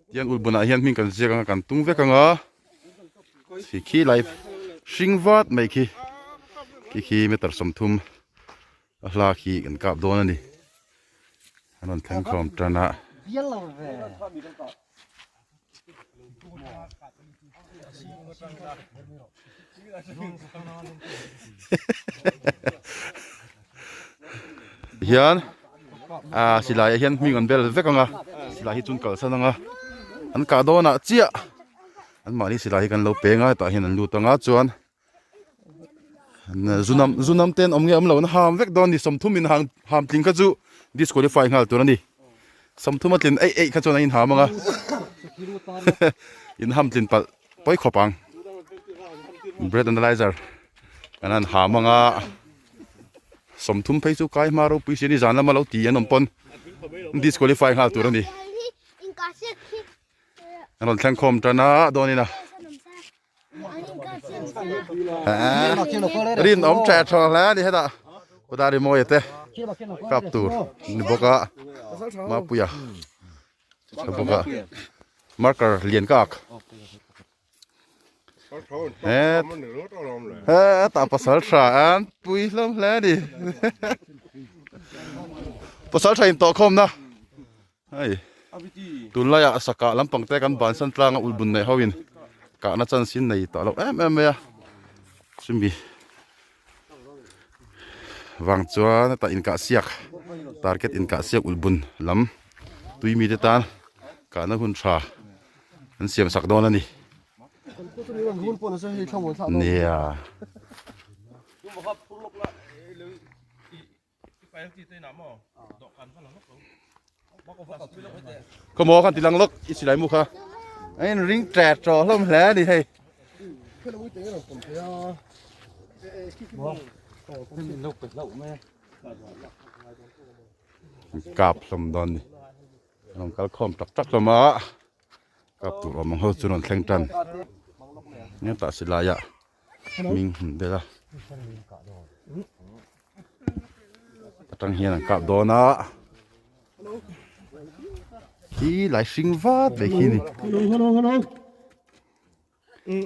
Yan ulbuna hian min kan ziak kan tung vek anga si khi lai hringvat mai khi meter somthum ahla khi kan kap don ani anon thang khom trana hian silai hian mi kan bel vek anga silai hi chun kal sananga an ka dona chia an mani silai kan lo penga ta hian an lutanga chuan zunam ten omnge amlo na ham vek don ni somthum in ham tling kha chu disqualify ngal turani somthum atlin ei kha chona in hamanga in ham tlin pal poi khopang bread analyzer kanan hamanga somthum phei chu kai maro pui sini janla malo ti anom pon disqualify ngal turani anon thang khom trana donina rin om cha thol la ni heda udari mo yete kap tur ni boka ma puya boka marker lien kak ta pasal sa an pui lom la di pasal sa in to khom na ai tunlaya saka lampang te kan ban san tlang ulbun nei hawin ka na chan sin nei ta lo em ya simbi wang chuan ta in ka siak target in ka siak ulbun lam tui mi te tan ka na hun tha an siam sak don ani nia có mò kan tilang lok isi lai mu kha ai ring trat tro lom hla ni hei kap lom don ni long kal khom tak tak lama kap tu rom ho churon thleng tan nya ta silaya ming de la tang hian kap dona hi lại sinh vát về khi này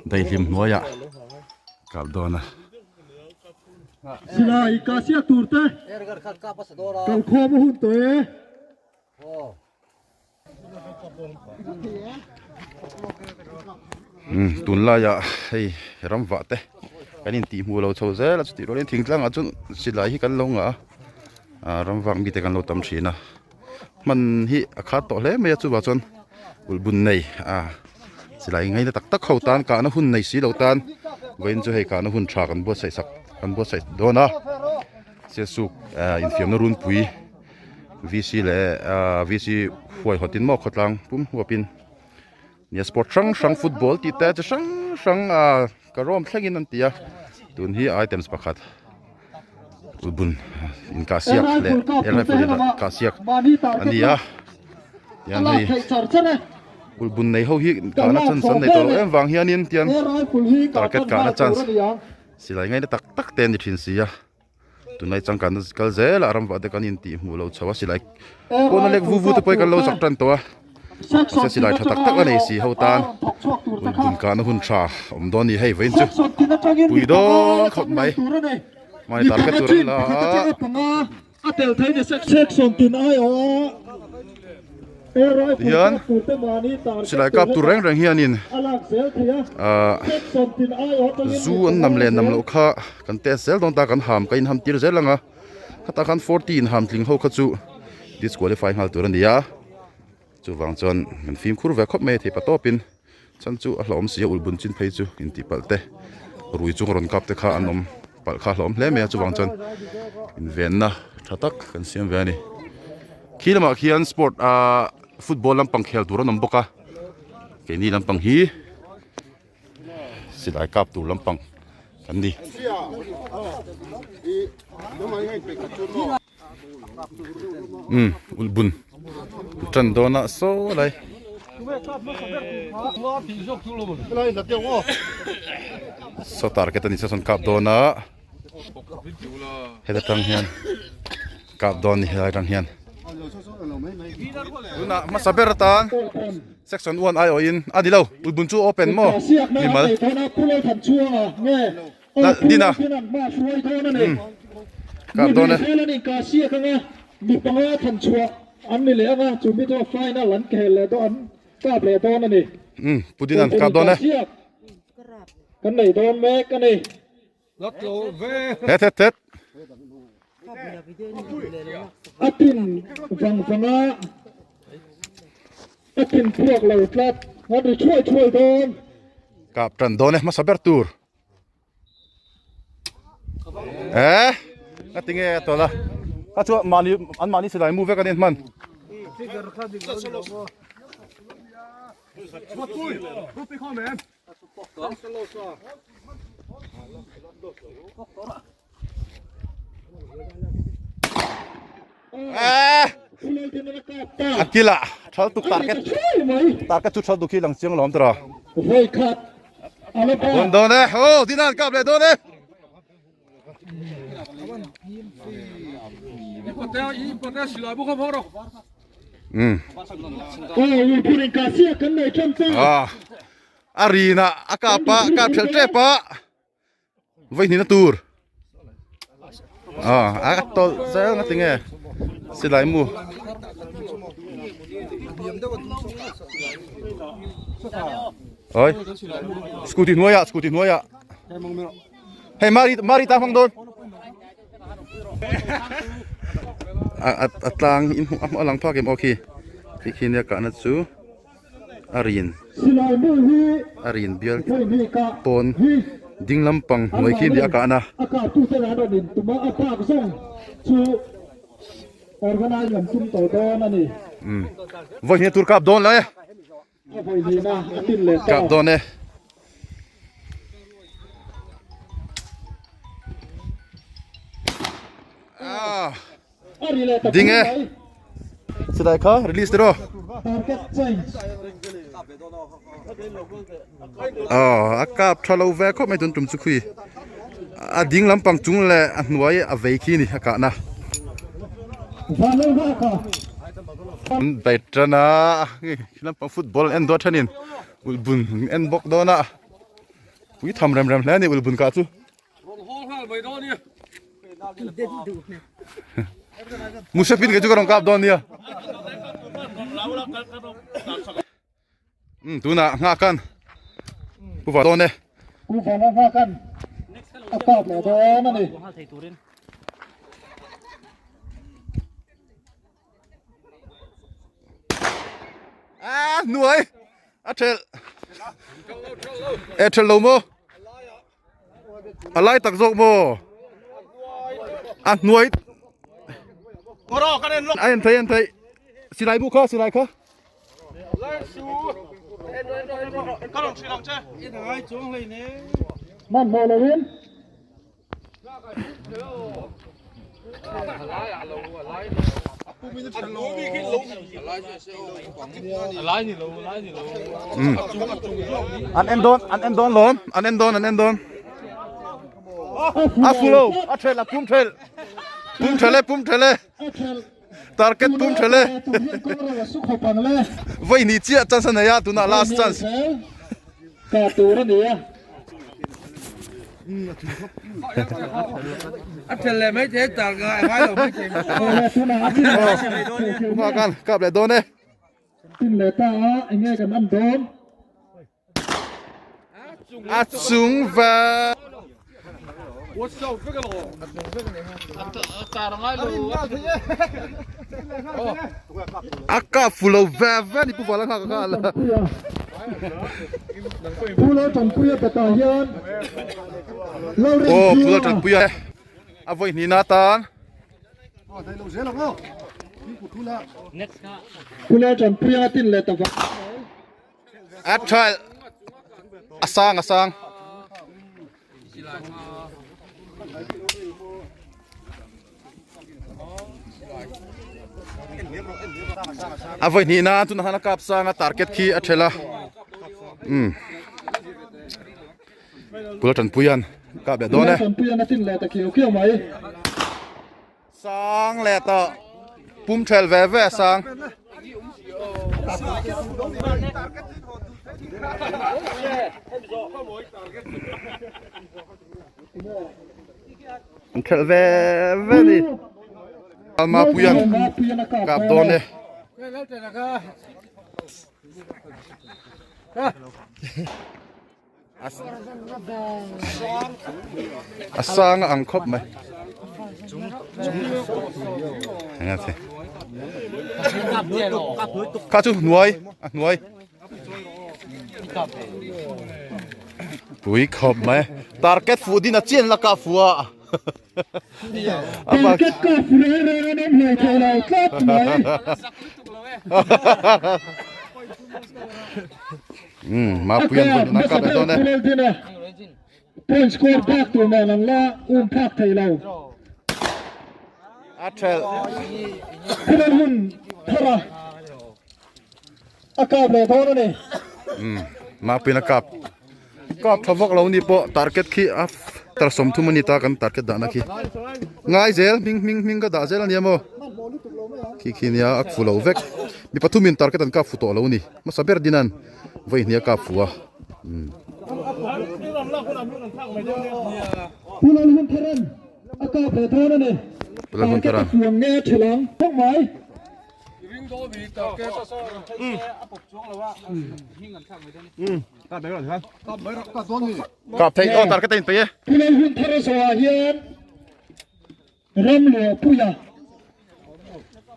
đây liềm nuôi ạ cặp đôi nè silai kasia turte kal khom hun te tuần la ya hey ram vạ te cái này tìm mua lâu sâu dễ là chỉ rồi đến thỉnh thoảng achun silai hi kan long à ram vang bị te kan lo tam chi na man hi akhat to hle me chu ba chon ulbun nei silai ngai tak tak khau tan ka na hun nei si lo tan goin chu hei ka na hun tha kan bo sai sak kan bo sai dona se su in fiam na run pui vc le vc huai hotin mo khotlang pum huapin nia sport sang football ti ta sang ka rom thlengin an tia tun hi items pakhat ulbun in kasiak le elai fulina kasiak ania yan hei ulbun nei ho hi kana chan san nei to em wang hianin tian target kana chance silai ngai tak tak ten ni thin sia tunai changkan kal zel aram wa de kan in ti mu lo chawa silai kona lek vu te poi kan lo chak tan to se silai tha tak tak ani si ho tan ulbun kana hun tha om don ni hei vein chu pui do khot mai target tur la atel thai ne sek som tin ai o yan silai kap tur reng hianin zu an nam le nam lo kha kan te sel don ta kan ham kain ham tir zelanga khata kan 14 ham tling ho kha chu disqualify hal tur ania chu wang chon kan film khur ve khop me the patopin ฉันจูหลอมเสียอุลบุญจินเพยจูอินติปัลเตรุยจุงรอนกับเตข้าอันนมปัลข้าหลอมเล่เมียจูวังจันอินเวนนะทัตักกันเสียงเวนี่ขี้ละมาขี้อันสปอร์ตฟุตบอลลำปังเขลตัวนมบกะเกนี่ลำปังฮีสิได้กับตัวลำปังกันดีอุลบุญจันโดนะโซ่เลยสตาร์เกตันนี่จะสนกับโดนะเฮดตังเฮียนกับโดนนี่เฮดตังเฮียนดูนะมาสับเบอร์ตันเซ็กชัน1ไอโออินอ่ะดีแล้วอุลบุญจูโอเปนโม่นี่มาดีนะกับโดนเนี่ยมีปังว่าทันชัวอันนี้เลยนะจุดที่ตัวไฟน่าหลังแก่เลยตัวอันกล้าเปลี่ยนตัวนั่นนี่พูดดีนั่นกับโดนเนี่ยกันไหนโดนแม็กกันนี่รถโลเวเท็ดอาตินฟังอาตินพวกเราพลัดงั้นเราช่วยโดนกับจันโดนเนี่ยมาสับเบอร์ตูร์ก็ติงเอตัวละก็ชัวมานี่อันมานี่สลายมูเวกันเนี่ยมันอักกิละชาวตุกตาร์เก็ตจุดชาวตุกีหลังเสียงหลอมตราโดนเนี่ยโอ้ที่นั่นกับเลยโดนเนี่ยโอ้ยพูดในกาเซียกันเลยจังจ้าอารีน่ะอากาปะอากาเฉลเจปะไว้นี่นะตูร์อากาโตเซลนั่นติงเงสิลายมูเฮ้ยสกูตินัวya hey mari ta phang don atlang in alang pha kem okay khi ne ka na chu arin bial pon ding lampang noi khi dia ka na aka tu se na do din tuma apa ka song chu organize lam sum to do na ni voi ne tur kap don la voi ni na atin le kap don ne dinge sedai kha release dero akap thalo ve kho mai tun tum chu khui a ding lampang chung le a hnuai a vei khi ni aka na betrana lampang football en do thanin ulbun en bok do na pui tham ram la ni ulbun ka chu Musafir ke juga rongkap don dia. Tu nak ngakan. Buat don deh. Buat ngakan. Apa le don ni? Nuai. Atel lo mo. Alai tak zok mo. Nuai. Anh thấy xin lại mua xin lại khá man mò là viên anh em đón lắm anh em đón full trail là pum trail target pum trail vậy ni chia chance này ya tu na last chance cả tu đó nè trail mấy thế tao hai đầu mấy chị hoa can cặp lại đón đây tin là ta anh nghe cần ăn đón xuống và Aka full of ni pu wala ka la ผู้เล่นจนผู้ยตตาเฮียนเราเรียน โอ้ เพี พู ย ดจันปุยเอาไว้นี่นาตาน ผู้เล่นจนผู้ยตินเลยแต่ว่า แอดชัยอาสางเอาไว้นี่นาตุนหันกับสางตาร์เก็ตคีอัชเชล่าพูดจันปุยันกับเด็ดโด ผู้ น เล่ เน่ นจนผู้ยตินเลยแต่เขียวไหม สางแหละต่อปุ่มเชลเวเวสางเชลเวเวนี่เอามาปุยันกับโดนเน่ แล้วแต่นะครับ สางอังคบไหมงั้นสิข้าจูหน่วยปุยคบไหมตาร์เก็ตฟูดิน่ะเจียนละกาฟัว แต่ก็ก็ผู้เล่นเล่นน้ำเลยเท่าไรก็ไหม มาปุยันปุยนักกับเด็ดโดนเน่ ผู้เล่นที่น่ะเป็นสกอร์พักตัวแม่ลังละพักไทยเรา อาเชล ผู้เล่นหุ่นทาระอากาศเลยเท่านั้นเอง มาปุยนักกับก็ทวกเรานี่ปะตาร์เก็ตขี้อัฟตาสมทุมันนี่ตากันตาร์เก็ตด่านักขี้ง่ายเซลมิงก็ด่าเซลนี่มั้งขี้เนี่ยอักฟูเราเวกมีปัทุมินตาร์เก็ตอันกับฟูตัวเรานี่มาสับเบิร์ดินันไว้เนี่ยกับฟัว ผู้เล่นหุ่นทารันอากาศเลยเท่านั้นเองห่วงแง่ฉลองพวกไหม กับเทคตาร์เก็ตอินไป ผู้เล่นหุ่นทารันสวาเฮียนรำเหลือผู้ยา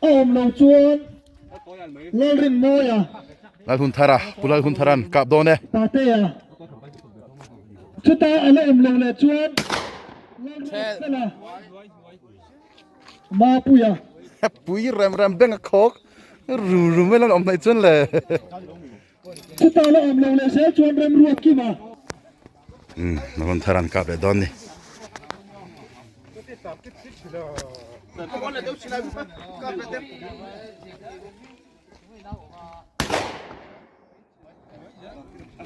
อมเราจวนลอรินโมยา ลาหุนทาระปุลาหุนทารันกับโดนเน่ ตาเตียชุดตาอะไรอมเราเลยจวนลอรินเซล่ามาผู้ยา ปุยแรมเบ่งคอกรู้ไม่แล้วอมในจนเลย ชุดตาอะไรอมเราเลยเสียจวนเริ่มรัวกี่มา ลาหุนทารันกับเด็ดโดนนี่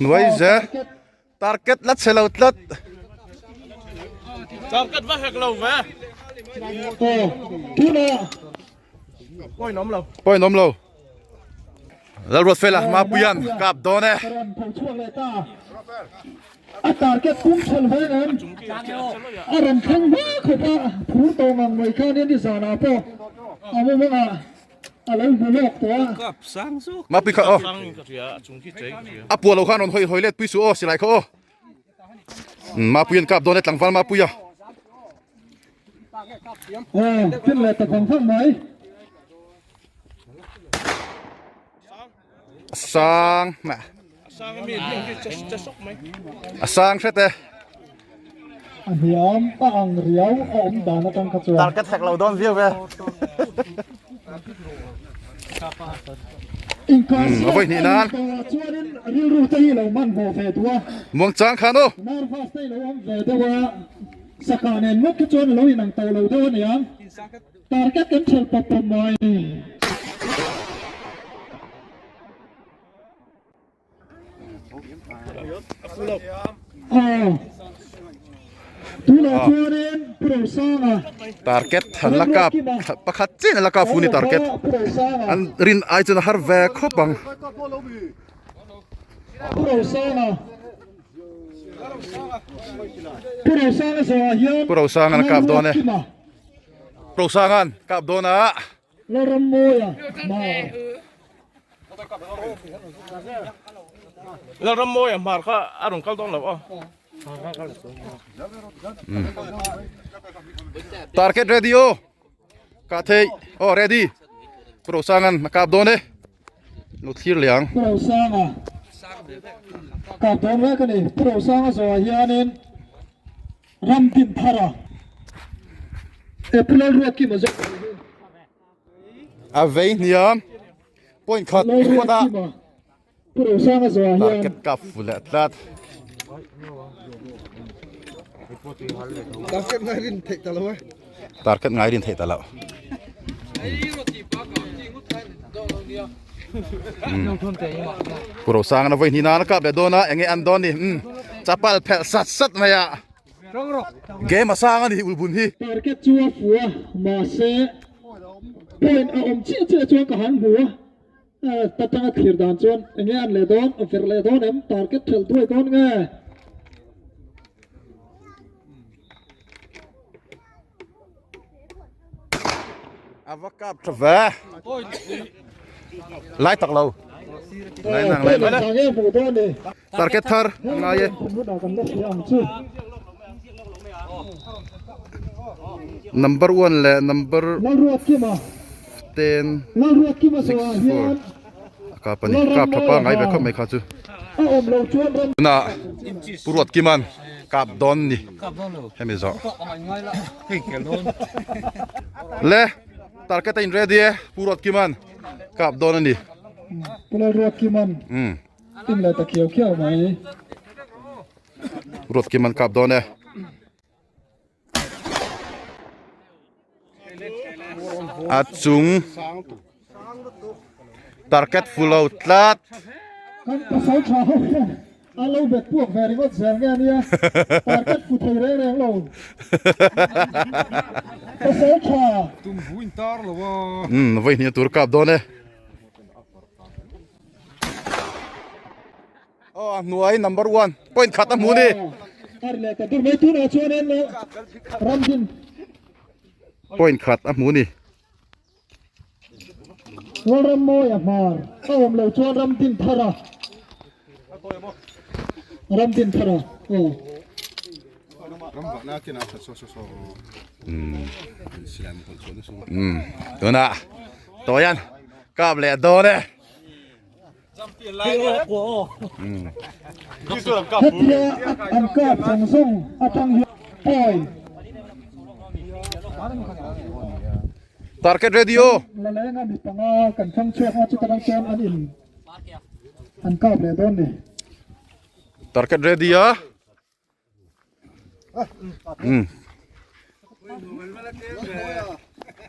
หน่วยเจ้าตาร์เก็ตลัดเซลล์ลัด โอ้ทุน่า ปล่อยนมเราแล้วรถไฟละมาปุยันกับโดนเน่ กระดันผงช่วงเลยตาอาตาแกคุ้มเฉลยนั้นอารมณ์ขังบ้าเขาป้าผู้โตมังไว้ข้านี้ที่สานาพ่อเอาไม่มาอะไรบุโลกตัว มาปุยเขาอ่ะปัวเราข้านนหอยเล็ดปุยสูโอสิไรเขามาปุยันกับโดนเน่หลังฟันมาปุยอ่ะ ขึ้นเลยแต่ของข้างไหน สร้างมาสร้างใช่ไหม เหี่ยมปังเรียวอมด่านกันกระจว ตาร์เก็ตแท็กเราโดนเสียไป อิงคาส เอาไว้นี่นาน ตัวชวนริรูตีเรามันโบเฟตัว มองจางคาโน นารฟาสตีเราอมเฟตัวสกาเนนมุกชวนเราอีนังโตเราด้วยเนี่ยตาร์เก็ตกันเชลปปมอยตัวเราชวนโปรซ่า ตาร์เก็ตหันละกับประคัดจีนละกับฟูนี่ตาร์เก็ตอันรินไอจนฮาร์เวคอบัง ผู้เราสร้างสวาเฮียน พวกเราสร้างกันกับโดนเน่พวกเราสร้างกันกับโดนนะ แล้วรำมวยมา แล้วรำมวยมาเขาอารมณ์เขาต้องหรอป่ะ ตาร์เก็ตเรดิโอกาเทยโอ้เรดี้พวกเราสร้างกันกับโดนเน่ลูกทีเหลียง ผู้เราสร้าง กับตอนแรกกันนี่ผู้สร้างสวายานินรำตินทาระผู้เล่นรัวกี่มาจาก a vei niam point khat เล่นรัว da กี่มาผู้สร้างสวายา target ka full atlat Target ngay rin take talo eh. target ngai rin thei ta lo puro sang na voi ni na ka be dona enge an don ni chapal phe sat sat maya game asang ani ulbun hi target chua phua mà sẽ point chia chia chua cả hàng phua ta tăng thiệt đàn chuan anh em lệ đón việc lệ đón em target thel đuôi con nghe avakap trave lai tak lo lai nang lai lai thằng em phụ đón đi target thar ngai không có cần phải ăn chứ number 1 le number nó ruột kia mà 10 nó ruột kia mà sao hiền ka pani kap thapa ngai be kham mai kha chu lâu chuan râm na purot kiman kap don ni hemi zo le target in ready purot kiman kap don ni Pula ruột kia man tin là ta kiều kiều mày purot kiman kap don e achung target full out lat kan ta sáu chào lâu bệt buộc về thì có dàn nghe đi target phụ thầy đấy này lâu ta sáu chào Tum buin tar lo wa. voi ni tur kap don e oh nuai number 1 point khata mu ni ar le ta dur mai tu na chuan en ram din point khat a mu ni ram mo ya mar lâu chuan ram din thara Tuna toyan kap le don e hết kia ăn cắp chẳng sung thằng hiệp oi target radio là lấy ngang bị tanga cần thăng chuột hoa chỉ tang chuan ăn in ăn cắp le don đi target ready ya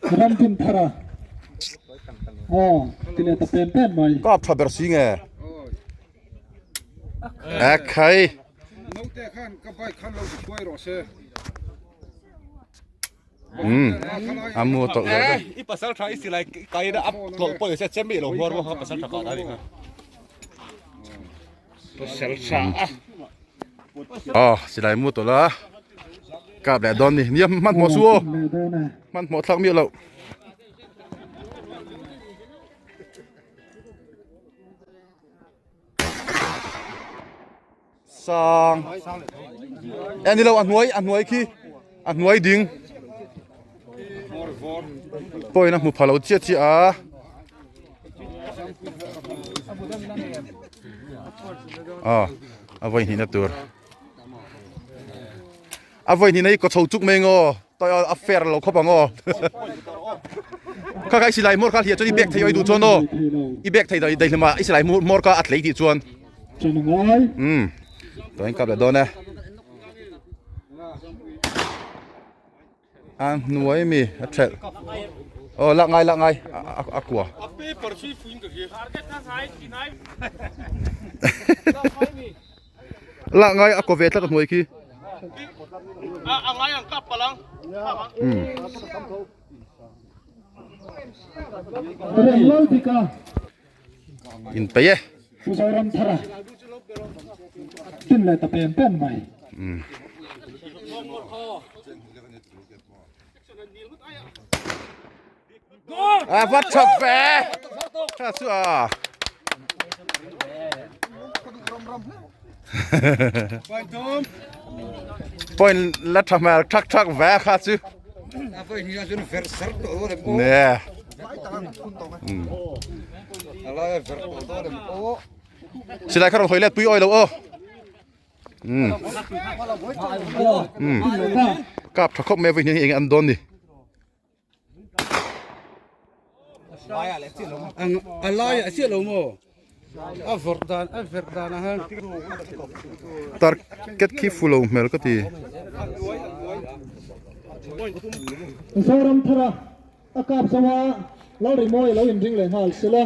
ram din thara tile ta pen mai kap thaber sing e khai Nau te khan ka bai khan lo khoi ro se. amu to le I pasal try is like kai da up lo po se chembi lo hor mo pasal thaka da ri nga pasal sa silai mu to la kap le don ni niam man mo suo le don này man mo thak mi lo sang anh đi đâu ăn nuôi khi ăn nuôi đinh bôi nó một phalo chết chị à vậy thì nó tur vậy thì này có sầu chúc mình ngô tôi affair lâu khó bằng ngô các cái xí lại mua cái gì cho đi bẹt thấy ai đủ cho nó đi bẹt thấy đây đây mà xí lại mua cái athlete thì chuan chân ngói tôi anh cặp lại đó nè ăn nuôi mi chết lạ ngay quả lạ ngay quả về tất cả nuôi kia ngay ang kap palang rồi lâu thì cả in pe phụ sao ram thara tin là ta pen mày vắt chọc về cha chưa point lát thằng mẹ thắc về khá chứ Apa ini aja ver ser to ore. nè Ala ver to ore. สิได้ข้ารองถอยเล็ดปุ้ยอ้อยแล้วกับถ้าครบแม่ไปนี่เองอันโดนดิ อะไรอ่ะเสียลงมั้งอัฟดานนะฮะ target ki full mel ka ti Zoram thara akap sawa lo ri moi lo in ring le hal sila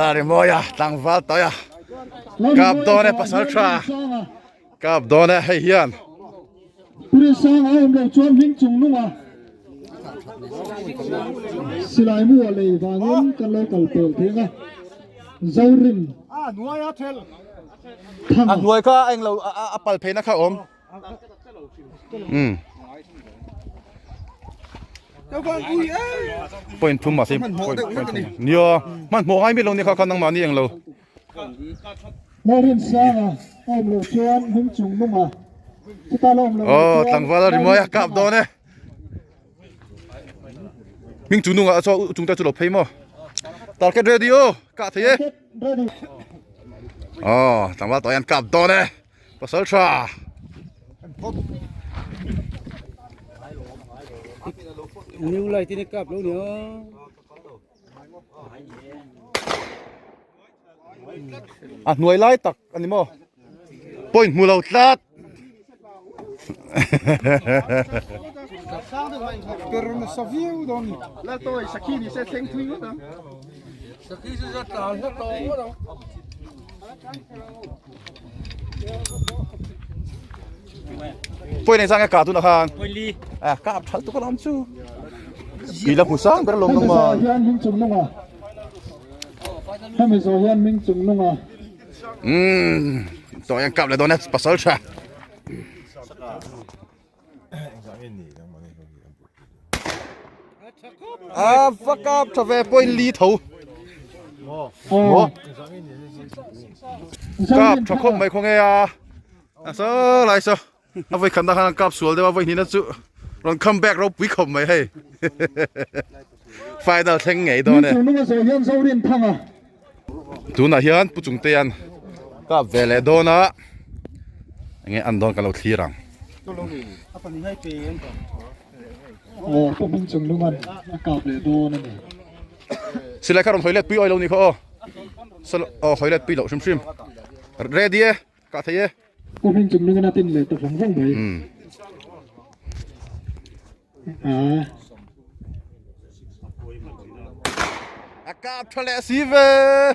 la ri moya tang val to ya kap done pasal tra kap done hay hian puri sang ai lo chuan hing chung nunga silai mu le wangin kan lo kal pel thenga zorin nuaya thel thang an nuai ka anh lo apal phe na kha om point thum ma sim point nio man mo hai mi lo ni kha nang ma ni ang lo morin sanga ai lo chuan hing chung nunga kita lo lo tang val ri moya kap done ming chu nunga cho chung ta chu lo phei mo target radio ka the ready tang val to yan kap done pasal tra nhiều lời thì cặp luôn nữa nuôi lai tak ani mo point mu lo tlat pero no sabia o dono lá tô isso aqui isso é sem fio não isso aqui já tá não point này sang cái cả tu na khan point li cáp thal tu có làm chu kỳ là sang cái lồng mà mà hian hing chung nunga hemi zo hian ming chung nunga to yang cáp lại đó nè pasal cha fuck up cho về point li thầu cáp cho không mấy không nghe sao lại sao vậy khán giả cáp xuống để vậy nên chú rồi come back rồi quý không mấy hay phải đâu thành ngày đó nè chung nunga zo hian zorin thanga tu na hian pu chung te an cáp về lại đó na nghe ăn đòn cái lẩu thìa rằng ko ming chung nunga akap le do na ni xin lại các đồng toilet pi oil lâu ni kho toilet pi lẩu sim sim ready cả thấy ko ming chung nunga na tin le ta phang phang bai cáp cho lẹ xí về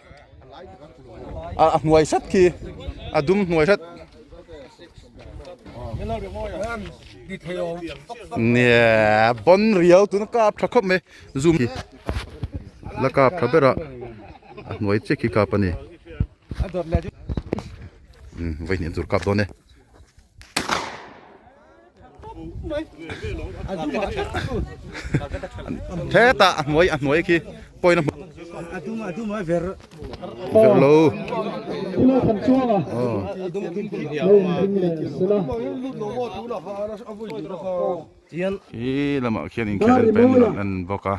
ngoài sắt kì đúng ngoài sắt nè bon riêu tụi nó cáp cho khóc mày zoom kì là cáp cho bé ra ngoài check kì cáp này vậy nên tụi cáp đó nè thế ta ngoài kì point nó ver lâu ilo kan chuanga lo ring le sila ý là mà khiến anh kêu bên anh boka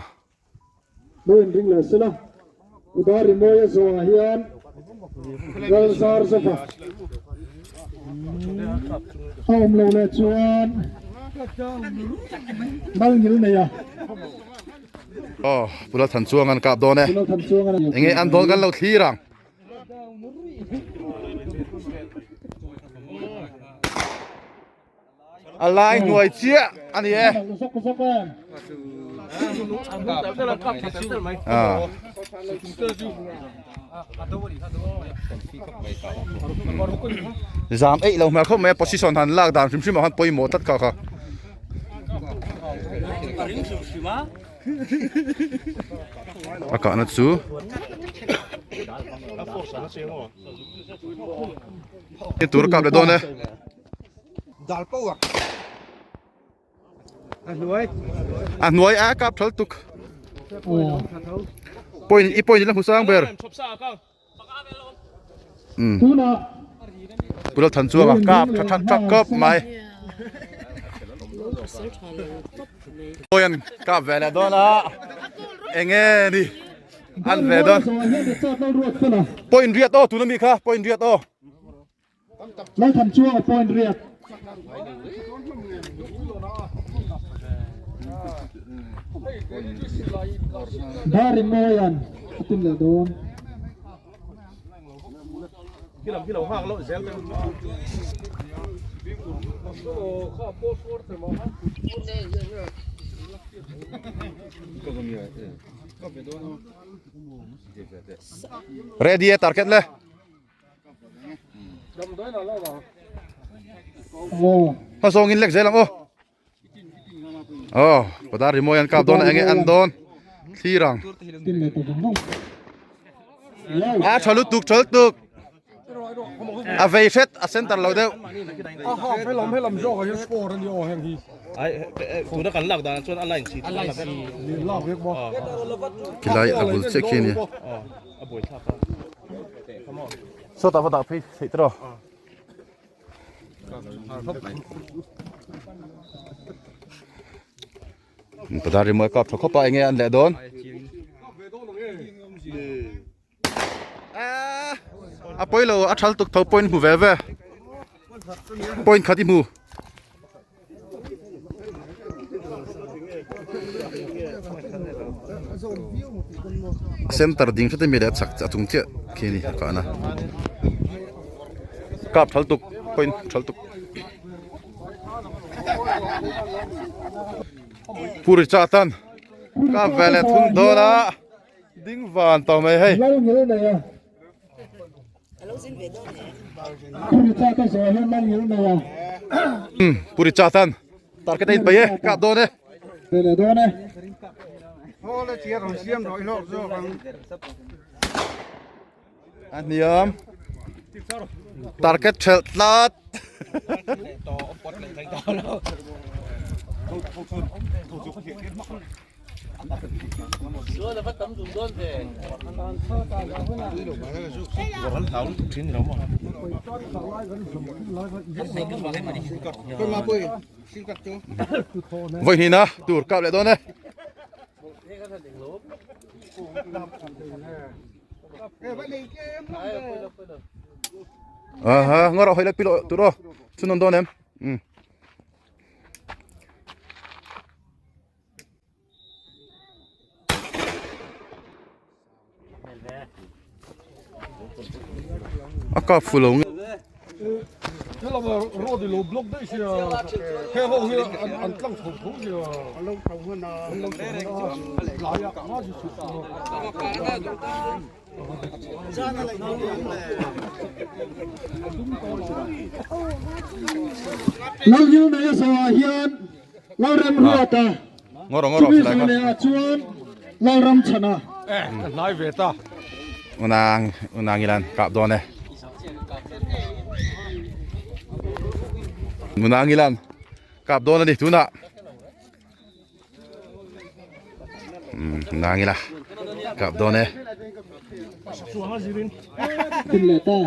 lo ring le sila udari moya zo hian gal sar safa om lo le chuan bal ngil ne ya pula than chuang an kap do ne ilo kan chuanga na enge an don kan lo thi rang alai nuai chia ani e sok sok kan zam ei lo ma kho me position han lak dam sim sim han poi mo tat kha kha aka na chu cái tour cặp để đón này dal pau nuôi cặp thal tuk point là husang ber tuna pula than chu cặp thak cặp mai point cặp về là đón à enge đi an ve don point riat o tu na mi kha point riat o แล้วทำช่วงปอยเรียกบาริโมยันติมเลโดน cái lồng hoang lỗ dẻo ready target le โอ้ ha song in lek zelang o oh padari mo yan kap don enge an don thirang ติมเลตัวน้อง a chalut tuk a vei set a center lo deu Phải làm rõ cái sport này ở hàng gì. ai tụi nó cắn lạc đàn cho ăn lạnh xịt Làm việc bao. kilai abul check ni buổi tháp so ta vada phi thei tro padari mo kap thok pa enge an le don a poilo a thal tuk tho point mu ve ve point khati mu center ding thate mi le chak atung che khini ka na kap thal tuk point thal tuk puri chatan ka vele thun dola ding van to mai hey แล้วเงี้ยเลยอ่ะคุณจะต้องสอนให้มันเงี้ยเลยอ่ะ puri chatan target in paye kap do ne เดี๋ยวโดนนะ Thôi là chia rồi xiêm rồi lọ rồi bằng. aniam target chel lat Tôi mà bơi. Xin cắt chú. voi ni na tur kap le do ne aha ngoro hoilak pilo turo sunon do nem aka fulong Thế là rồi thì lốp đấy chứ. Thế hậu kia ăn căng thủng thủng chứ. Lâu thủng hơn là. Lại ạ. Nó chỉ sụt.เราอยู่ในสวายันเราเริ่มรอดอ่ะ ngoro ที่ ngoro มี fulai ส่วน ka ในอาชวนเรารำชนะ Lại về ta. unang ilan kap do ne unang ilan kap do na ni tuna unang ila kap do ne ติมเลต้า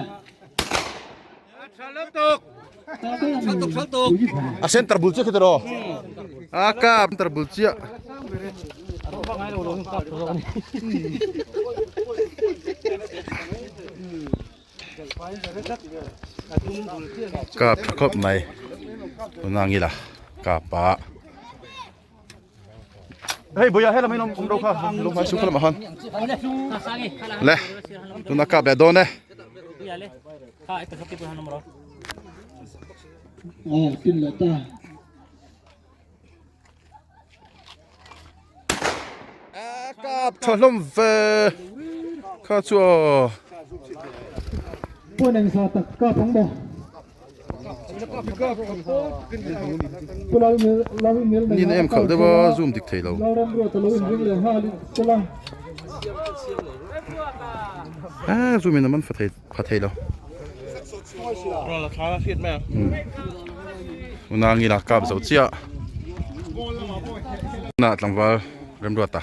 a center bulche khitro a kap center bulche kap kop mai unang ila kapa hey boya hela mai nom do kha lo mai su khala ma han le tuna kap le do ne อ๋อติมเลต้า kap tholom ve kha chu พวกนังสาตักก็พังบ่พวกเราเงี้ย ni em khal de ba zoom dik thei lo เราเริ่มรอดแต่เราวิ่งเลยห้าลิตรละ zoom in man fa thei lo rồi là khá là phiền mà unang ila kap zo chia na tlangwal rem ro ta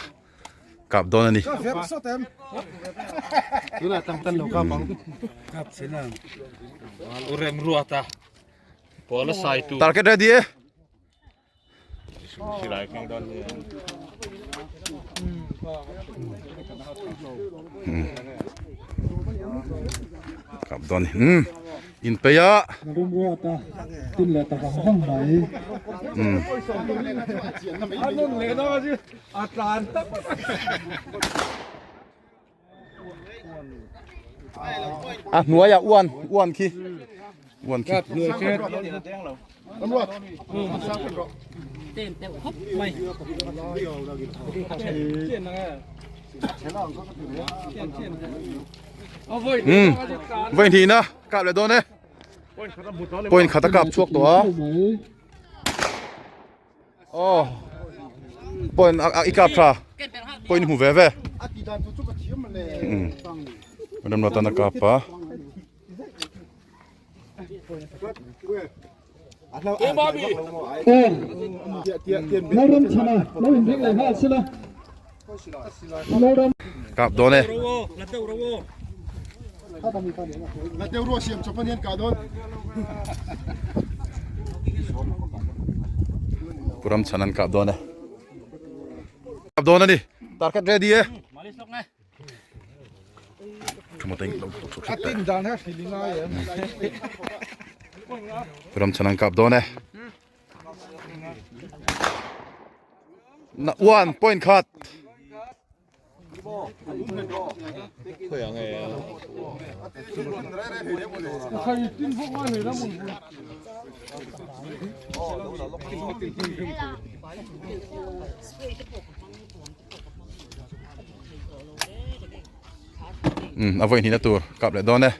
kap don ani Phép số tem. Cứ là tăng tân đầu cao bằng. Cặp thế nào. rem ruata bỏ là sai tu target ready e chỉ lại cái đòn กับดอนอินเปีย รุ่มรัวตาตินเลยตาห้องไหน อันนู้นเลยนะจีอาจารย์ อ่ะหนัวอย่าอ้วนขี้อ้วนขี้ เหนื่อยเช็ด เว้นทีนะกับเลยโดนเนี่ยปอยขัดตะกับช่วงตัวโอ้ปอยอีกับพระปอยหูเว่เว่มันดำรตันตะกับปะ โอ้เราเริ่มชนะเราเห็นเพียงไรฮะสิละเราเริ่ม กับโดนเนี่ย Lateu Rosim, Chopanian Kadon. กูรำชนันกับโดนเนี่ยกับโดนนะดิตาร์เก็ตเรดี้เอ้ขโมยติ้ง Atin dan ha Silinga ya. กูรำชนันกับโดนเนี่ยน่ะอ้วนปอยขัด Kay tin phok nga ni lamon. เอาไว้ที่นั่นตัวกับเลยโดนเนี่ย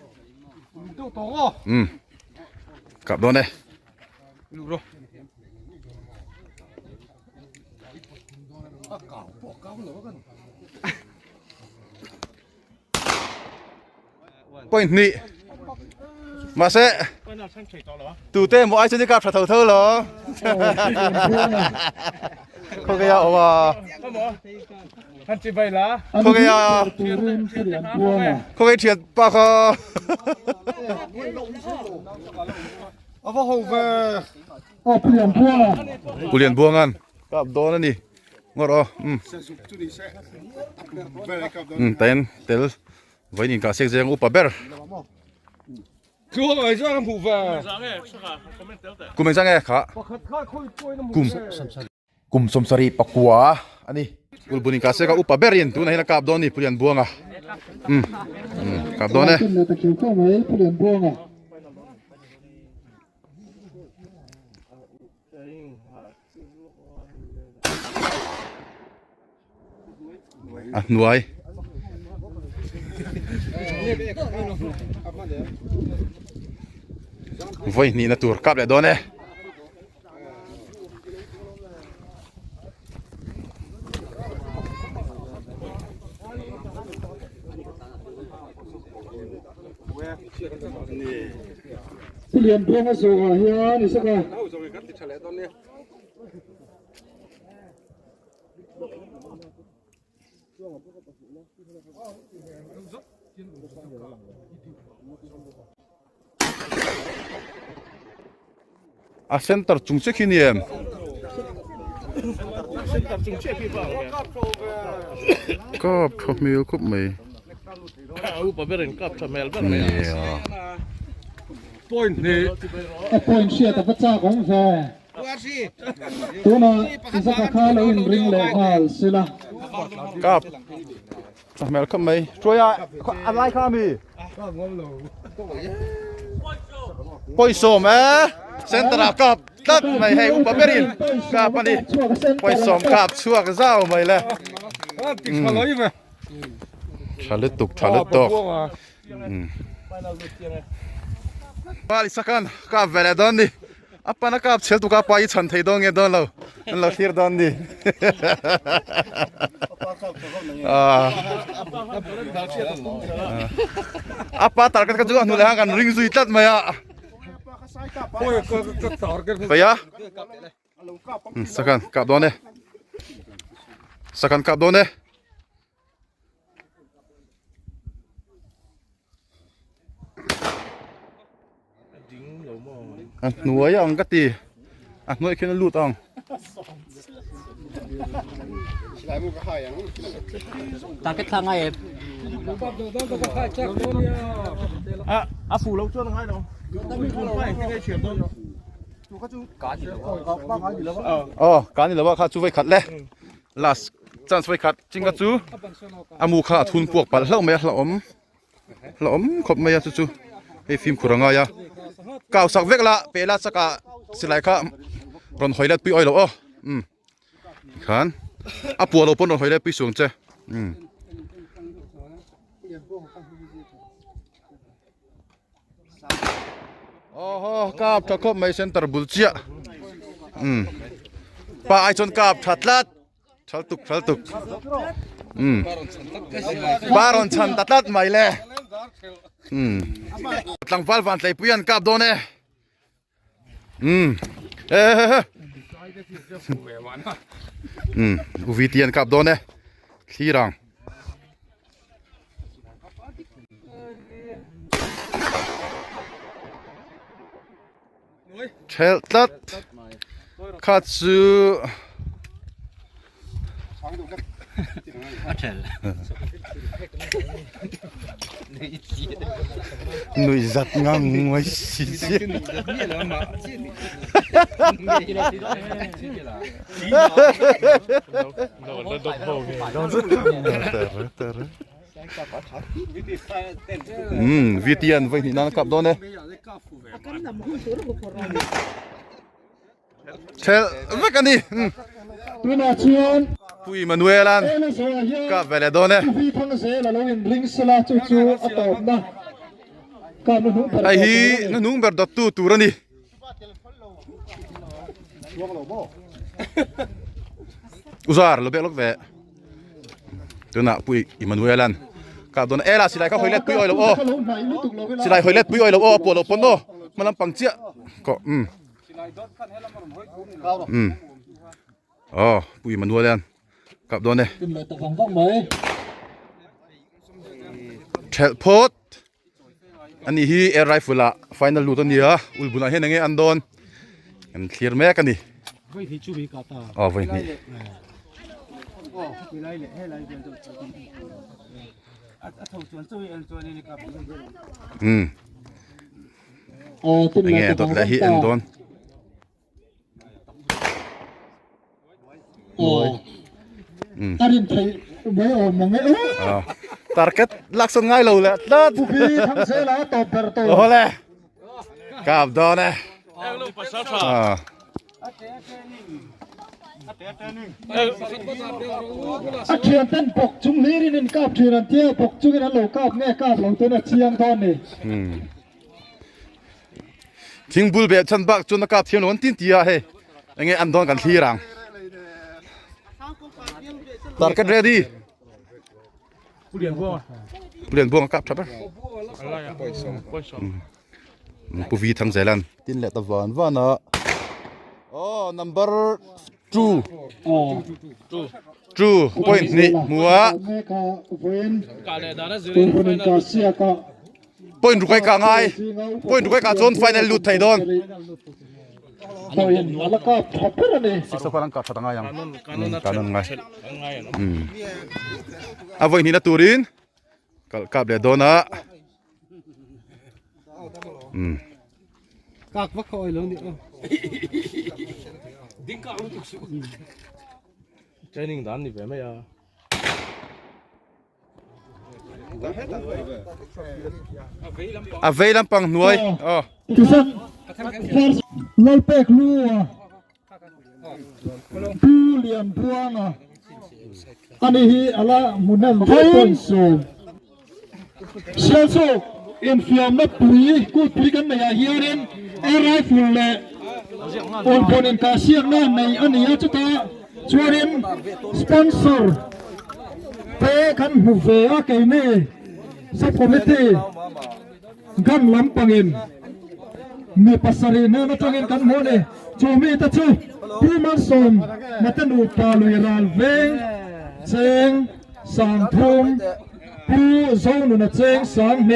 Tu to go. กับโดนเนี่ย Lu bro. ปอยนี่มาเซ่ตูเต้หมอไอ้ชนิดกับเถอะเหรอเขาแกเอาว่า Han chi bai la. เขาแกเอา ตัวเริ่มเสียงพวงอ่ะ เขาแกเฉียดปากเขา Ava hove. อ๋อเปลี่ยนพวงอ่ะ กูเรียนบัวงันกับโดนนั่นนี่งอรอเต้นเตลไว้นี่กับเซ็กเซงอุปเบอร์ Ku ngai sang pu va. กูไม่ใช่ไงค่ะ Pakhat kha khoi koi na mu. กุมสมสรีปกัวอันนี้กูบุญกับเซ็กอุปเบอร์ยินตัวไหนนะกับโดนนี่เรียนบัวงะกับโดนเนี่ย ขึ้นเลยตะเกียบเข้าไหมเปลี่ยนพวงอ่ะ หน่วยไว้นี่นะตัวกับเลยโดนเนี่ยเปลี่ยนพวงมาสู่อ่ะเฮียนี่สักอ่ะ เซ็นเตอร์จุงเช็คนี่เองก็พอมีก็ไม่ Upa berin kap sa Melbourne. ไม่ Point ni. ไอ้พวงเชียร์แต่พระเจ้าของแฟตัวน่ะที่สักข้าเราอินริงเลยฮะสิละ กับสมัยก็ไม่ช่วยอะไรข้ามี ปอยโซมเซ็นเตอร์กับตัดไม่ให้อุปเบรินกับอันนี้ปอยโซมกับชัวกเจ้าไม่เลย Ah, tik khalai ve. ชาลิตุกชาลิตุกบาลิสักันกับเวลาดอนนี่อัปปะนักกับเชลตุกับไปฉันเทดองเงดอนเราทีร์ดอนนี่อัปปะตาร์กันก็juga nulah kan ring zuitat maya Oi ka target. Paya sakan kap done sakan kap done nuôi ang kati nuôi kena lut ang ตาเก็ตทางไง啊，扶楼做那个咯，快，这个全部。อ๋อการนี่แหละว่าข้าจูไว้ขัดเลยลาสจันไว้ขัดจริงก็จูอามูข้าทุนพวกปัดเล่าไม่ละอมขบไม่ยาจูไอ้ฟิล์มขุรังายาก้าวสักเวกละเปล่าสักกะสิไลข้ารอนหอยเล็ดปีอ้อยหรอขันอาปัวเราปนรอนหอยเล็ดปีสูงเจ้โอ้โหกับตะคบไม่เซนเตอร์บุลเจียป้าไอจนกับชัดลัดชัลตุกบารอนชันตัดลัดไม่เลยตั้งฟัลฟันใส่ปุยันกับโดนอุวิเทียนกับโดนที่รังเชลตัดคัตสึนุยจัดงังไว้สิวิเทียนไว้ที่นั่นกับโดนเชลเวกันดิตัวนาเชียนปุยมานูเอลันกับเวเลโดนพี่ทั้งเสละลงริงสลาจูอัตอบนะกับนุ่งไอ้ฮีนุ่งเบอร์ดัตตูตูรันดิอุซาร์ลเบลล็อกเวตัวน่ะปุยอิมานูเอลันกับโดนเอล่าสิไลเขาหอยเล็ดปุยอ้อยลบโอสิไลหอยเล็ดปุยอ้อยลบโอปวดลบปนโดมันลำปังเจี๊ยก็อ๋อปุยมันวัวเล่นกับโดนเนี่ยเชลพอดอันนี้ฮีแอร์ไรฟิลละไฟนอลลูตันนี้ฮะอุลบุญเห็นยังไงอันโดนอันเคลียร์แม่กันดิอ๋อไว้นี่ยังไงตัวละฮีอันโดนอารินไทยไม่ออกมองไงtarget ลักษณะง่ายเลยดัดพี่ทั้งเสละตอบเปิดตัวโอ้เลยกับโดนเนี่ยอาเชียนเต้นปกจุงลีนี่นกับเชียนเที่ยวปกจุงนั้นโลกับแง่กับหลงตัวน่ะเชียงทอนนี่ทิ้งบุลเบียชันบักจนนักกับเที่ยวนั้นทิ้งตีอะเฮ้ยังไงอันโดนกันที่รังtarget ready เปลี่ยนบ่วงกับครับผู้วีทั้งเซลันตินเลตวันวานะโอ้ number 2 point นี่มัว point รุกไก่กางไง point รุกไก่กาจน final ลุดไทยโดนแล้วก็ทับเพื่อนนี่สิบคนนั้นกัดทังไงยังการไงเอาไว้นี่นะตูรินกับเดโดนะกากวักคอยลงดิดิ้งกากลุกสุเจนิ่งดันนี่เป็นไหมอ่ะอาเวลัมปังหน่วยอ๋อไล่เป๊กลัวผู้เลี้ยงพวงอันนี้อะไรมุนนั่นเป็นสูงเชื่อสูงอินฟิล์มนับปุยกูปุยกันในอาเฮียรินอะไรฟิลเล่องค์กรอินกาเซียนั่นในอันนี้จุดตาชวรินสปอนเซอร์เป้กันหูเฟ่อะเกย์นี่ซับคอมมิตี้กันลำปังอินมีภาษาเนื้อมาจังเงินกันหัวเนี่ยจูมีตะชูผู้มันส่งมาตั้งดูปาลุยรัลเวงเจงสังทงผู้ส่งนุนเจงสังเม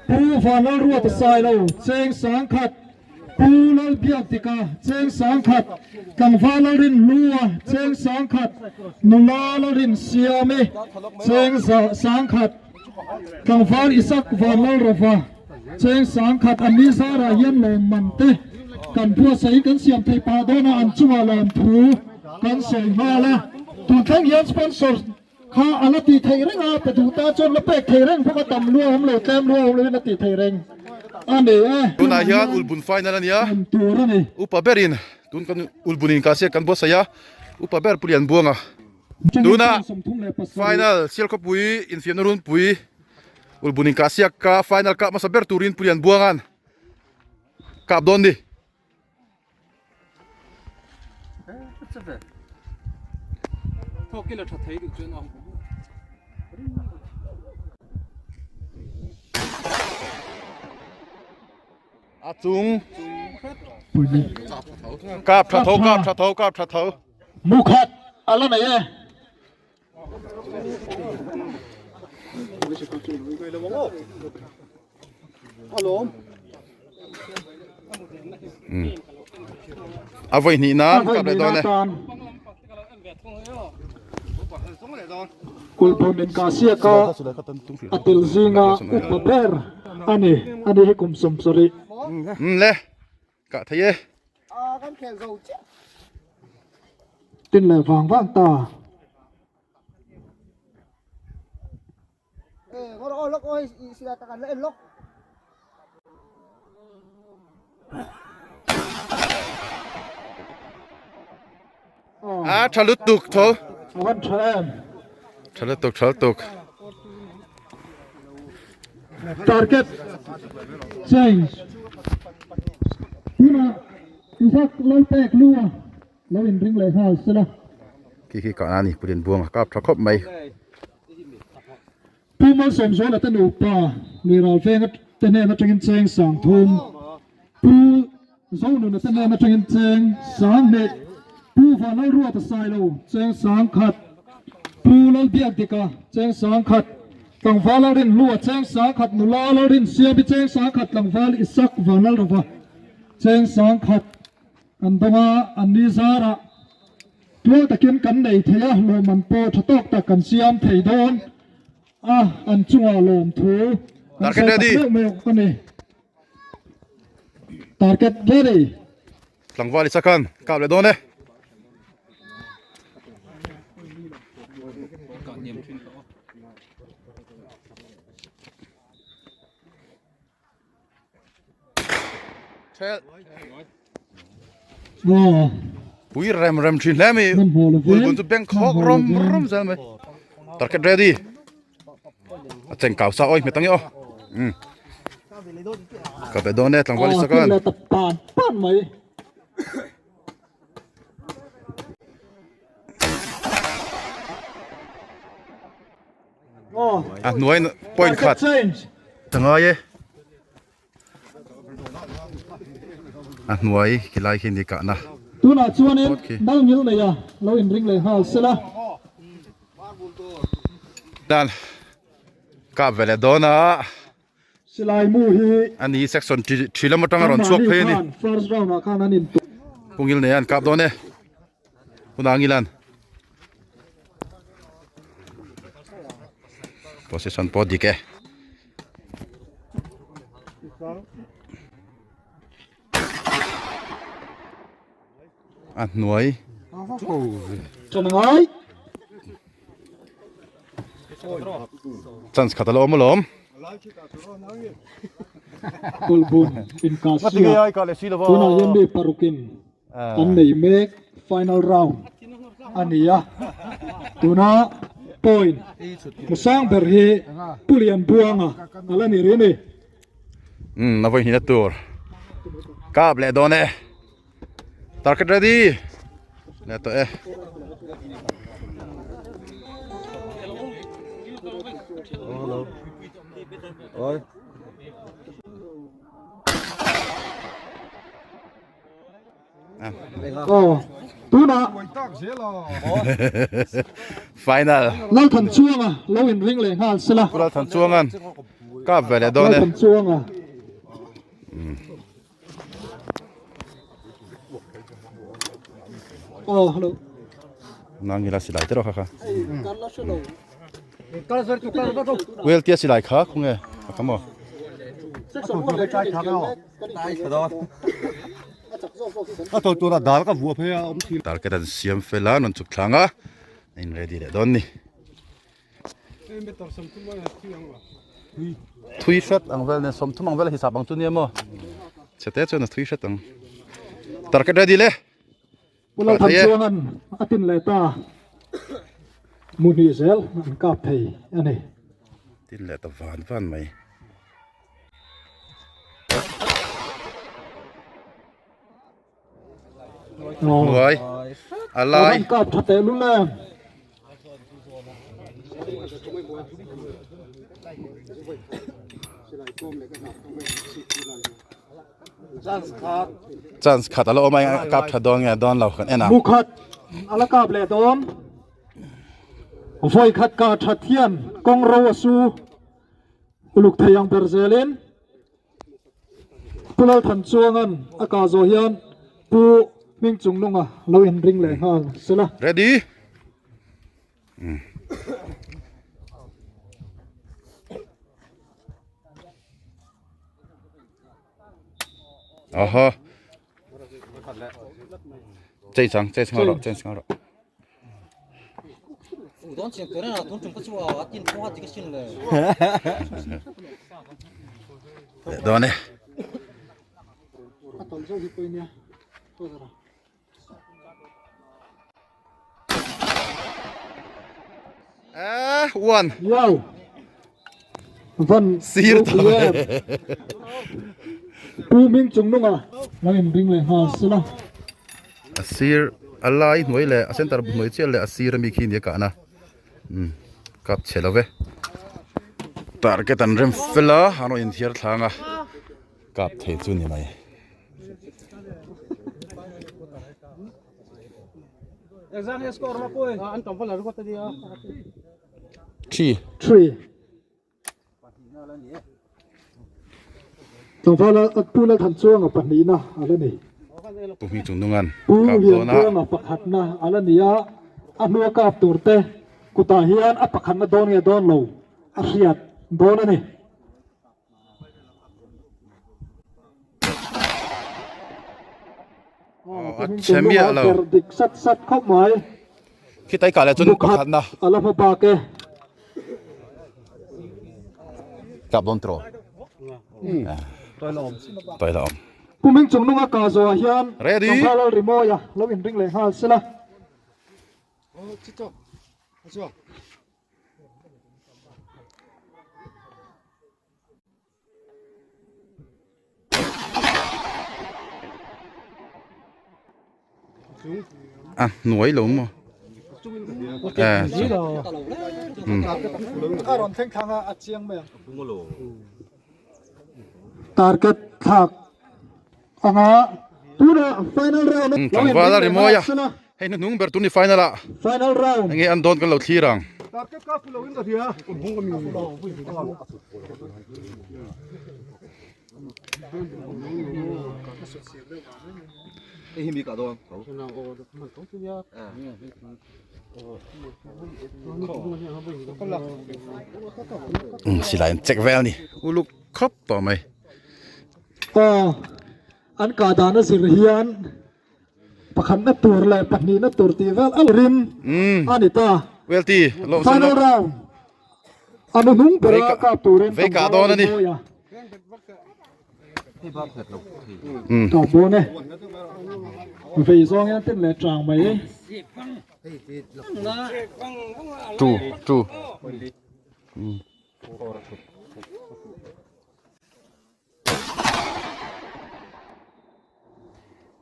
ผู้ฟันรัวตะไซเราเจงสังขัด ปูลอยเบียกติกาเชิงสองขัดกังฟ้าลรินลัวเชิงสองขัดนุลาลรินเสียมีเชิงสองขัดกังฟ้าอิสักวาลรฟาเชิงสองขัดอันนี้สารายันลมมันเตกันพัวใส่กันเสียมไทยปาโดนาอันจัวลมผูกันเสียงมาละตัวแข่งยันสปอนเซอร์ข้าอันตีไทยเร่งอาไปดูตาจนละเป็กไทยเร่งพวกก็ตำลัวผมเลยแก้มลัวผมเลยนตีไทยเร่งอันนี้ตุนอาเฮียอุลบุนไฟนั่นเนี่ย ตัวนี่ อุปเบรินตุนกันอุลบุนินกาเซียกันบอสยาอุปเบรปุริยันบัวงะดูนะไฟนัลเซียลก็ปุยอินฟินรุนปุยอุลบุนินกาเซียกาไฟนัลกะมาสเบรตูรินปุริยันบัวงันกับดอนดิอาจุงกับชะเทากับชะเทากับชะเทา มุขัดอะไรไหนเอ้เอาไว้นี่นะกับเลยตอนนี้กุลพนินกาเซียกาอัติลซิงาอุปเบรอันนี้ให้กุมสมสริเลยกะทะเยตินเลยฟังฟังตาทะลุตุกเถอะวันเชมทะลุตุกทะลุตุก target change นี่นะอีสักลอยแตกลัวแล้วอินริงเลยฮะสิละกี่ก่อนอันนี้ปุริยันบัวงกับทะคบไหมผู้มาสมสวยและตันอุปาลีราเฟงก็ตันเนมาจังเชิงสองทุ่มผู้สองหนุ่มตันเนมาจังเชิงสองเน็ตผู้ฝ่าเรารัวตะไซโลเชิงสองขัดผู้เราเบียกติกาเชิงสองขัดตังฟ้าเราเรินรัวเชิงสองขัดนุลาเราเรินเสียบิเชิงสองขัดตังฟ้าอิสักฝ่าเรารฟ้าเชิงสองขัดอันตมาอันนี้สาระตัวตะเกียนกันในเทียโลมันโปทตอกตะกันเสียมไทยโดนอันจัวลมถูtarget ready target ready หลังวาลิสักันกับเลยโดนเลยเชลปุยเรมชินแล้วมีอุลบุนจะแบ่งข้อรมซะไหม target readyเจ๋งเก่าซะโอ้ยไม่ต้องย่อกับไปโดนเนี่ยหลังวาลิสักันป้านไหมหน่วย point ขัดตั้งไงหน่วยกีฬาหินดีกันนะตัวน่ะชวนเองดาวนิ้วเลยเราอินริงเลยฮะสิละดันกับเวลาโดนสิลายมูฮีอันนี้ section ที่เราไม่ต้องรอนชวกเพนี่ first round นะข้างนั้นอินตุกุงิลเนี่ยกับโดนเนี่ยคุณอางิลัน position พอดีแกหน่วยจะยังไงจันส์ขัดลมล้มกุลบุญอินกาเซียตัวน่ะยังได้ปารุกินอันนี้ make final round อันนี้ตัวน่ะ point มาสร้างเบอร์ฮีปุริยันบัวงอะไรนี่เรื่องนี้น่าไปหินตัวกับเลยโดนเนี่ย target ready เนี่ยตัวตัวน่ะ final เราทันช่วงเราอินริงเลยฮะสิละเราทันช่วงกันกับเวลาโดนเนี่ยเราทันช่วง Oh, hello. นางกีฬาสิไหลเจ้าค่ะ Kalau saya tukar apa tu? เวลเตียสิไหลค่ะคงไงครับหมอ Atau tu nak dah kan buat apa ya? ตาลกระดันเสียมเฟลานนจุกทางอ่ะนี่เรดี้เลยดอนนี่ทุยชัดอังเวลเนี่ยสมทุมอังเวลฮิสับอังตุเนี่ยมั้งเสร็จแล้วจนทุยชัดอังตาลกระดันดีเลย Pula tansuangan atin leta. Muni sel kap thei ani. ที่แหละตะวันไหม Oh. รวยอะไร Orang kap thate luna. chance ขัดอะไรออกมากับถัดดองไงดอนเรากันเอ็นะ Mukhat ala kap le don. Voi khat ka thathian kong ro su. Uluk thayang perzelin. Pula tansuangan aka zo hian pu ming chung lunga lo in ring le hal sela. ready อ๋อฮะใจสังหรอ 돈 지금 그래나 돈좀 끝이 와 왔긴 통화 되게 싫은데 ดอนเนี่ย Atol zo hi poinia. Tozara. อ้วน Yau. Van Sir Pu ming chung lunga lo in ring le hal sela. ซีร์อะไรหน่วยเลยเส้นตาบุหน่วยเชี่ยเลยซีร์มีขี้เนี่ยกันนะกับเชลเวตาร์เกตันเริ่มฟิลล์ฮานอยอินเทียร์ทางอ่ะกับเทจุนยังไง Exam skor apa pun? Antam pun lalu kata dia. ที่ Tree. Tong fa la pula than chuang a pani na ala ni. ปุ่มมีจุดนุ่งกัน Pu กับ hian ตัวนะ chuang a pakhat na ala ni a anua kap turte kuta hian a pakhat na don nge don lo. A hiat don ani. แชมเปี้ยนเรา dik sat sat khop mai คิดไต่กาแล้วจนประคันนะ ala pa pa ke กับโดนโตรต่อยละอม puming chung nunga ka zo hian Ready? tong fa la rimoya lo in ring le hal sela. À, nuôi lắm mà. À, Aron theng thanga achiang me. Target thak. Anga tuna final round. thằng qua ra thì mua ya. Hay nó nung bertuni final à. Final round. Nghe anh đón cái lẩu thi rằng. Target ka pula win ka dia. Bung kami. Hindi ka doon. Xí lại check vel nè. U lúc khóc bỏ mày. An ka dana sir hian. Pakhan na tur le pani na tur ti vel alrin. Anita. Vel ti. Lo Final round. Ano nung pera ka turin. Ve ka doon na ni. Tao bố này vì do nghe tên là tràng mày ấy. True.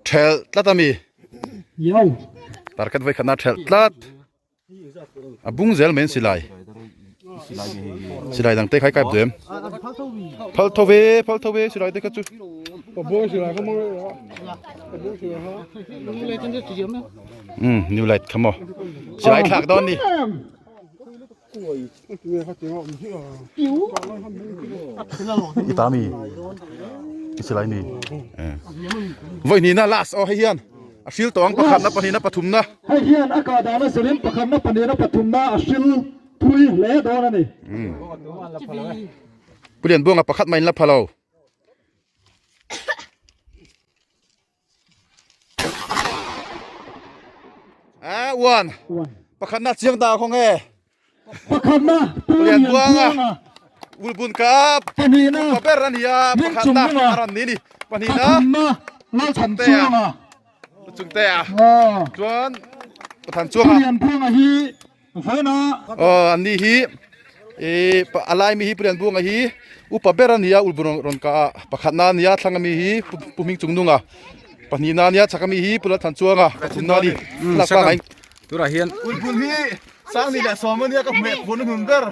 Thel tlat ami. Yêu Tarkat vai khana thel tlat. Abung zel men silai. Silai dang te khai kai dem. Phal thove silai te ka chu. Bung sila ka mo. New light come on. Silai thak don ni. Itami. Silai ni. Voi ni na last oh hian. ชิลตองประคันนะปนีนะปฐุมนะ ให้เฮียนอากาศดานะสิรินประคันนะปณีนะปฐุมนะอชิลทุยเละดอนะนี่ เปลี่ยนบ่วงประคัดไม่ละพะเราอ้วน อ้วน ประคันนัดเชียงดาวของแก ประคันนะ เปลี่ยนบ่วงอ่ะอุลบุญกับ ปณีนะ ปะเปรันยาประคันนะอารันนี่นี่ปนี ประ นะ คันนะไล่ฉันช่วงอ่ะ จุงเตะ อ๋อ จวนประธานช่วง เป อ่ะ ลี่ยนพวงอ่ะฮีไฟนะ อันนี้ฮีอะไรมีฮีเปลี่ยนบ่วงฮีอุปเปรันยาอุลบุญรอนกาประคันนานี่ทั้งมีฮีปุ่มิงจุงนุงอ่ะปนีนานี่ชักมีฮีปุระทันช่วงอ่ะทุนนาดีหลักไง ตัวละเฮียน อุลบุญฮีสร้างนี่แหละสอมันเนี่ยกับเมฆคนหุ่นเดอร์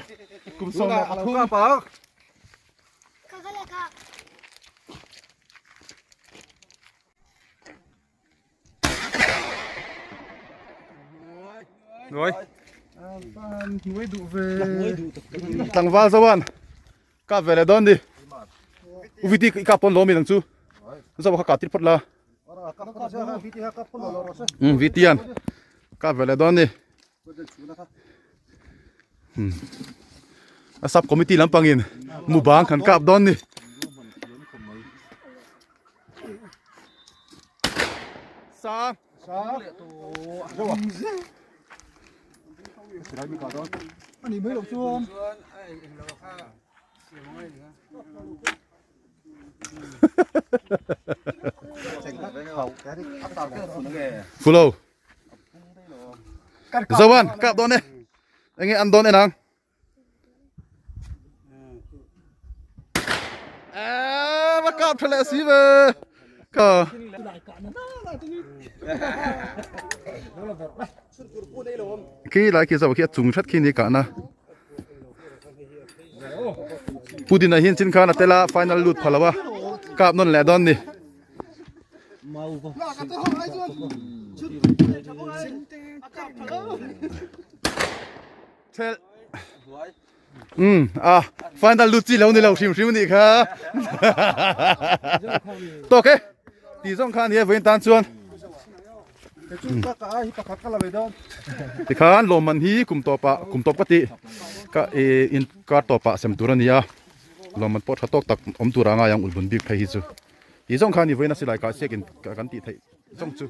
กุมสมมาทุ่ง ปาก หน่วย ตั้งวาสวรรค์กาเวลดอนดิอุวิธีกับปนลมมีตั้งชูรู้สึกว่าเขากัดติดพดละวิธีอันกาเวลดอนดิซับคอมมิตี้ลำปังอินหมู่บ้านขันกับดอนดิสาม อันนี้ไม่หลงชวน ฟูโลสวรรค์กับดอนเนี่ยยังไงอันดอนเนี่ยนางมากับทะเลสีเบอร์ก็ขี้หลายขี้สาวขี้จุงชัดขี้นี่กันนะผู้ดินหินสินค้านะแต่ละไฟนอลลุดพอแล้ววะกับนนแหละดอนนี่เทลไฟนอลลุดจีแล้วนี่เราชิมนี่ครับโอเคตีสองคันนี้เว้นตานชวนที่ข้านลมมันฮีคุมตัวปะคุมตัวปกติก็อินการตัวปะเสมตัวนี้อ่ะลมมันปวดหัวตกตักอมตัวร่างยังอุลบุญบิ๊กไปฮิจูที่สองคันนี้เว้นน่าสิไลกาเสกินกันตีไทยสองจู